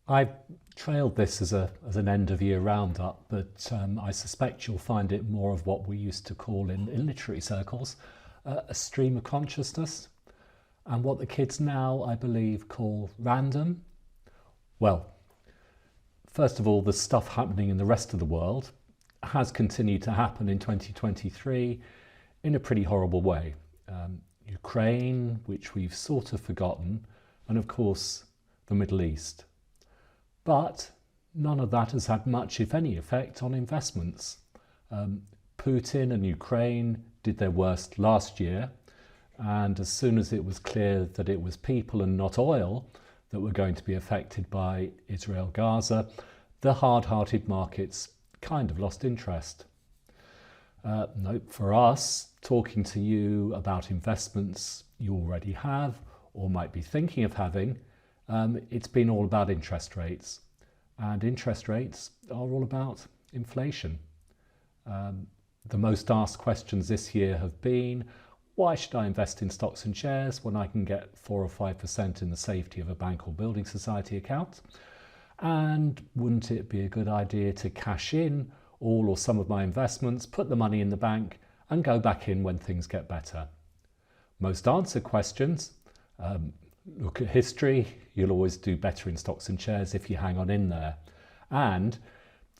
I've trailed this as an end of year roundup, but I suspect you'll find it more of what we used to call in literary circles a stream of consciousness, and what the kids now, I believe, call random. Well, first of all, the stuff happening in the rest of the world has continued to happen in 2023 in a pretty horrible way. Ukraine, which we've sort of forgotten, and of course the Middle East. But none of that has had much, if any, effect on investments. Putin and Ukraine did their worst last year, and as soon as it was clear that it was people and not oil that were going to be affected by Israel-Gaza, the hard-hearted markets kind of lost interest. Nope, for us, talking to you about investments you already have or might be thinking of having, it's been all about interest rates. And interest rates are all about inflation. The most asked questions this year have been, why should I invest in stocks and shares when I can get 4 or 5% in the safety of a bank or building society account? And wouldn't it be a good idea to cash in all or some of my investments, put the money in the bank and go back in when things get better? Most answered questions, look at history, you'll always do better in stocks and shares if you hang on in there. And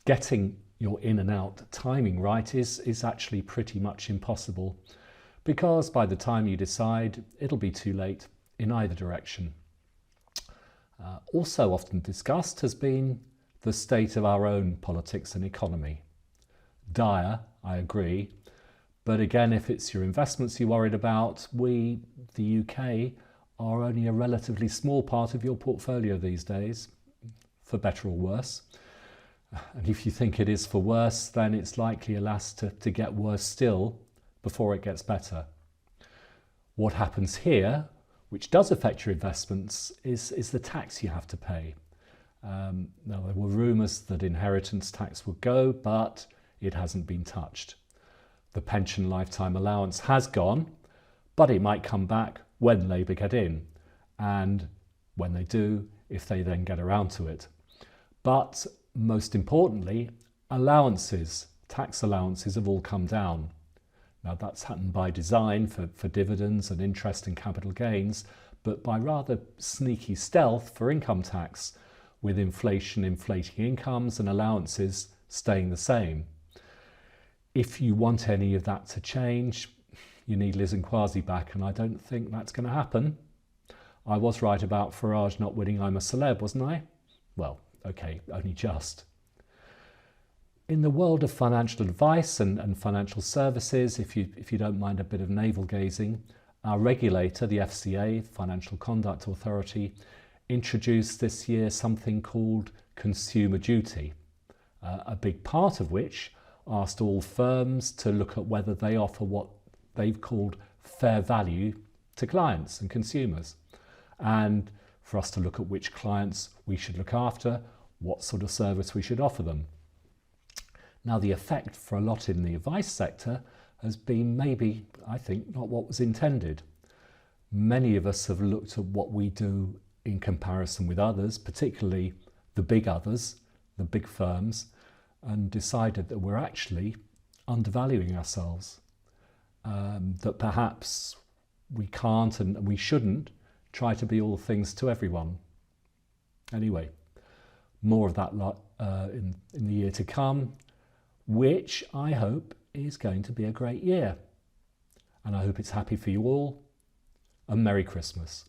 getting your in and out timing right is actually pretty much impossible, because by the time you decide, it'll be too late in either direction. Also often discussed has been the state of our own politics and economy. Dire, I agree, but again, if it's your investments you're worried about, we, the UK, are only a relatively small part of your portfolio these days, for better or worse. And if you think it is for worse, then it's likely, alas, to get worse still before it gets better. What happens here, which does affect your investments, is the tax you have to pay. Now, there were rumours that inheritance tax would go, but it hasn't been touched. The pension lifetime allowance has gone, but it might come back when Labour get in, and when they do, if they then get around to it. But most importantly, allowances, tax allowances have all come down. Now that's happened by design for dividends and interest and capital gains, but by rather sneaky stealth for income tax, with inflation inflating incomes and allowances staying the same. If you want any of that to change, you need Liz and Kwasi back, and I don't think that's going to happen. I was right about Farage not winning I'm a Celeb, wasn't I? Well, okay, only just. In the world of financial advice and financial services, if you don't mind a bit of navel gazing, our regulator, the FCA, Financial Conduct Authority, introduced this year something called Consumer Duty, a big part of which asked all firms to look at whether they offer what they've called fair value to clients and consumers, and for us to look at which clients we should look after, what sort of service we should offer them. Now, the effect for a lot in the advice sector has been maybe, I think, not what was intended. Many of us have looked at what we do in comparison with others, particularly the big others, the big firms, and decided that we're actually undervaluing ourselves. That perhaps we can't and we shouldn't try to be all things to everyone. Anyway, more of that in the year to come, which I hope is going to be a great year. And I hope it's happy for you all, and Merry Christmas.